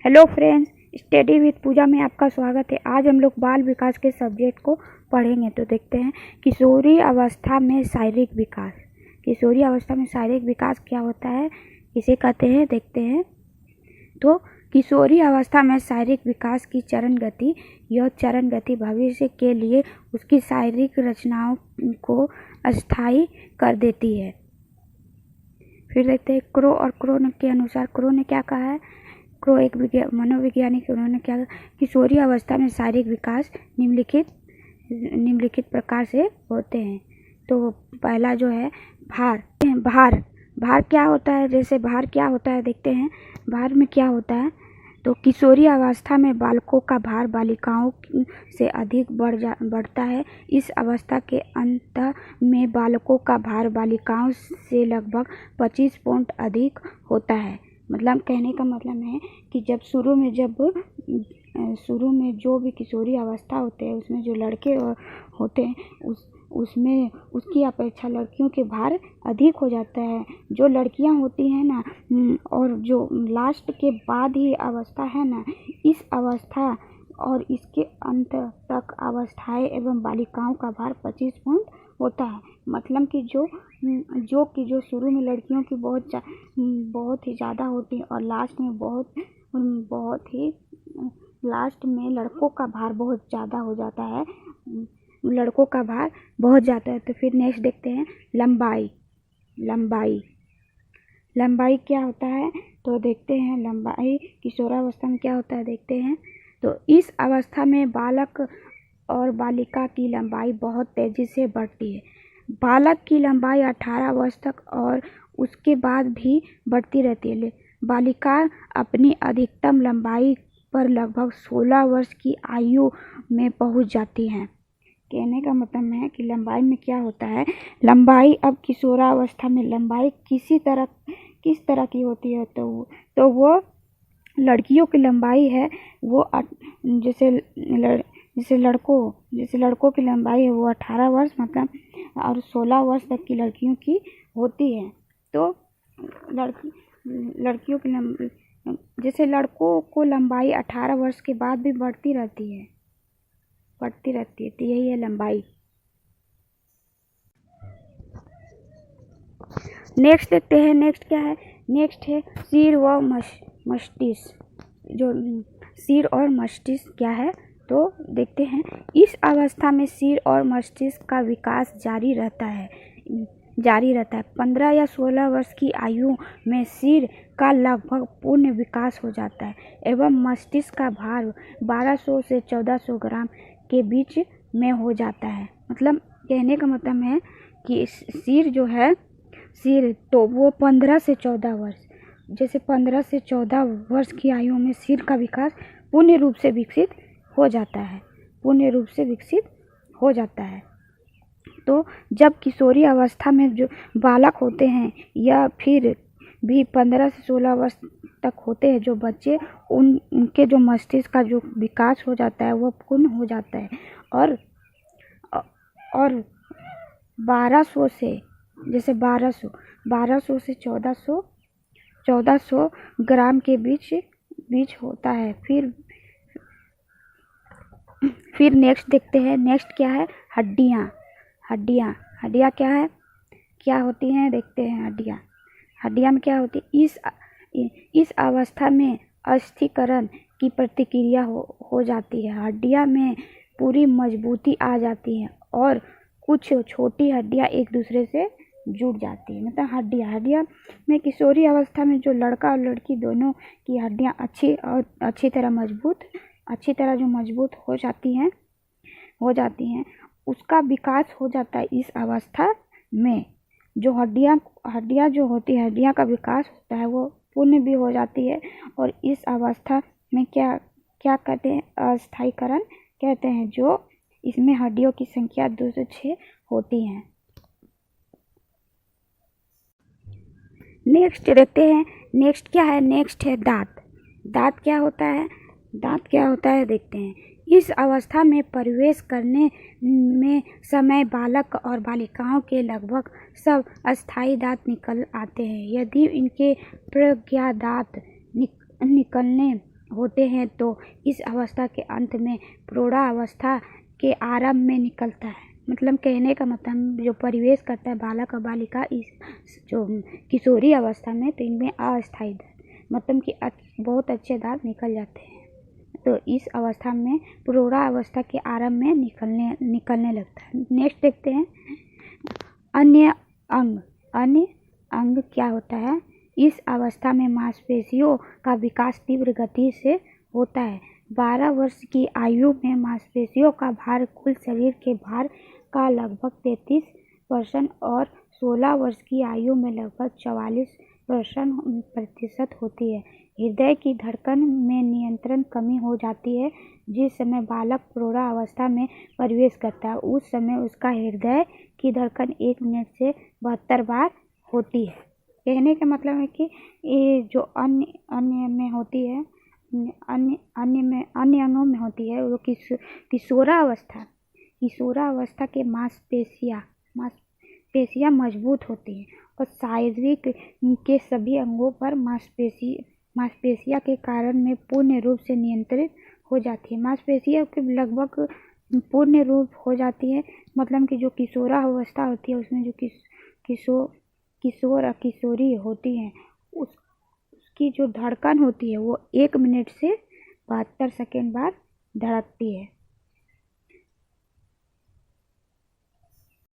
Hello friends, study with पूजा में आपका स्वागत है। आज हम लोग बाल विकास के सब्जेक्ट को पढ़ेंगे। तो देखते हैं किशोरी अवस्था में शारीरिक विकास। किशोरी अवस्था में शारीरिक विकास क्या होता है, इसे कहते हैं, देखते हैं। तो किशोरी अवस्था में शारीरिक विकास की चरण गति, यह चरण गति भविष्य के लिए उसकी शारीरिक रचनाओं को अस्थायी कर देती है। फिर देखते हैं क्रो और क्रो के अनुसार, क्रो ने क्या कहा है। क्रो एक मनोवैज्ञानिक, उन्होंने क्या कहा, किशोरी अवस्था में शारीरिक विकास निम्नलिखित प्रकार से होते हैं। तो पहला जो है भार क्या होता है। जैसे भार क्या होता है देखते हैं। भार में क्या होता है, तो किशोरी अवस्था में बालकों का भार बालिकाओं से अधिक बढ़ता है। इस अवस्था के अंत में बालकों का भार बालिकाओं से लगभग 25 पाउंड अधिक होता है। मतलब कहने का मतलब है कि जब शुरू में जो भी किशोरी अवस्था होते हैं, उसमें जो लड़के होते हैं उसमें उसकी अपेक्षा लड़कियों के भार अधिक हो जाता है। जो लड़कियां होती हैं ना, और जो लास्ट के बाद ही अवस्था है ना, इस अवस्था और इसके अंत तक अवस्थाएं एवं बालिकाओं का भार 25 पाउंड होता है। मतलब कि जो शुरू में लड़कियों की बहुत ही ज़्यादा होती है और लास्ट में लड़कों का भार बहुत ज़्यादा हो जाता है। तो फिर नेक्स्ट देखते हैं लंबाई क्या होता है। तो देखते हैं लंबाई किशोरावस्था में क्या होता है, देखते हैं। तो इस अवस्था में बालक और बालिका की लंबाई बहुत तेज़ी से बढ़ती है। बालक की लंबाई 18 वर्ष तक और उसके बाद भी बढ़ती रहती है। बालिका अपनी अधिकतम लंबाई पर लगभग 16 वर्ष की आयु में पहुंच जाती हैं। कहने का मतलब है कि लंबाई में क्या होता है, लंबाई अब किशोरावस्था में लंबाई किस तरह की होती है। तो वो लड़कियों की लंबाई है वो जैसे लड़कों की लंबाई है वो 18 वर्ष मतलब और 16 वर्ष तक की लड़कियों की होती है। तो लड़कियों की जैसे लड़कों को लंबाई 18 वर्ष के बाद भी बढ़ती रहती है। तो यही है लंबाई। नेक्स्ट देखते हैं। नेक्स्ट क्या है, नेक्स्ट है सिर व मस्तिष्क। जो सिर और मस्तिष्क क्या है, तो देखते हैं। इस अवस्था में सिर और मस्तिष्क का विकास जारी रहता है। 15 या 16 वर्ष की आयु में सिर का लगभग पूर्ण विकास हो जाता है एवं मस्तिष्क का भार 1200 से 1400 ग्राम के बीच में हो जाता है। मतलब कहने का मतलब है कि सिर जो है, तो वो 15 से 14 वर्ष, जैसे 15 से 14 वर्ष की आयु में सिर का विकास पूर्ण रूप से विकसित हो जाता है। तो जब किशोरी अवस्था में जो बालक होते हैं या फिर भी 15 से 16 वर्ष तक होते हैं जो बच्चे, उनके जो मस्तिष्क का जो विकास हो जाता है वो पूर्ण हो जाता है और 1200 से, जैसे 1200 से 1400 ग्राम के बीच होता है। फिर नेक्स्ट देखते हैं। नेक्स्ट क्या है, हड्डियाँ क्या होती हैं, देखते हैं। हड्डियाँ में क्या होती है, इस अवस्था में अस्थिकरण की प्रतिक्रिया हो जाती है। हड्डियाँ में पूरी मजबूती आ जाती है और कुछ छोटी हड्डियाँ एक दूसरे से जुड़ जाती है। मतलब हड्डियाँ में किशोरी अवस्था में जो लड़का और लड़की दोनों की हड्डियाँ अच्छी तरह जो मजबूत हो जाती हैं, उसका विकास हो जाता है। इस अवस्था में जो हड्डियाँ जो होती है, हड्डियाँ का विकास होता है वो पूर्ण भी हो जाती है और इस अवस्था में क्या कहते हैं, अस्थायीकरण कहते हैं। जो इसमें हड्डियों की संख्या 206 होती हैं। नेक्स्ट देखते हैं। नेक्स्ट क्या है, नेक्स्ट है दांत क्या होता है, देखते हैं। इस अवस्था में प्रवेश करने में समय बालक और बालिकाओं के लगभग सब अस्थायी दांत निकल आते हैं। यदि इनके प्रज्ञा दांत निकलने होते हैं तो इस अवस्था के अंत में प्रौढ़ावस्था के आरंभ में निकलता है। मतलब कहने का मतलब जो परिवेश करता है बालक और बालिका इस जो किशोरी अवस्था में, तो इनमें अस्थायी दांत मतलब कि बहुत अच्छे दांत निकल जाते हैं। तो इस अवस्था में प्रौढ़ावस्था के आरंभ में निकलने लगता है। नेक्स्ट देखते हैं अन्य अंग। अन्य अंग क्या होता है? इस अवस्था में मांसपेशियों का विकास तीव्र गति से होता है। 12 वर्ष की आयु में मांसपेशियों का भार कुल शरीर के भार का लगभग 33% और 16 वर्ष की आयु में लगभग 44% होती है। हृदय की धड़कन में नियंत्रण कमी हो जाती है। जिस समय बालक प्रौढ़ावस्था में प्रवेश करता है उस समय उसका हृदय की धड़कन 1 मिनट से 72 बार होती है। कहने का मतलब है कि ये जो अन्य में होती है, अन्य अंगों में होती है वो किशोरावस्था के मांसपेशियाँ मजबूत होती हैं और शारीरिक के सभी अंगों पर मांसपेशियाँ के कारण में पूर्ण रूप से नियंत्रित हो जाती है। मांसपेशियाँ के लगभग पूर्ण रूप हो जाती है। मतलब कि जो किशोरावस्था होती है उसमें जो किशोर और किशोरी होती हैं उसकी जो धड़कन होती है वो 1 मिनट से 72 सेकेंड बाद धड़कती है।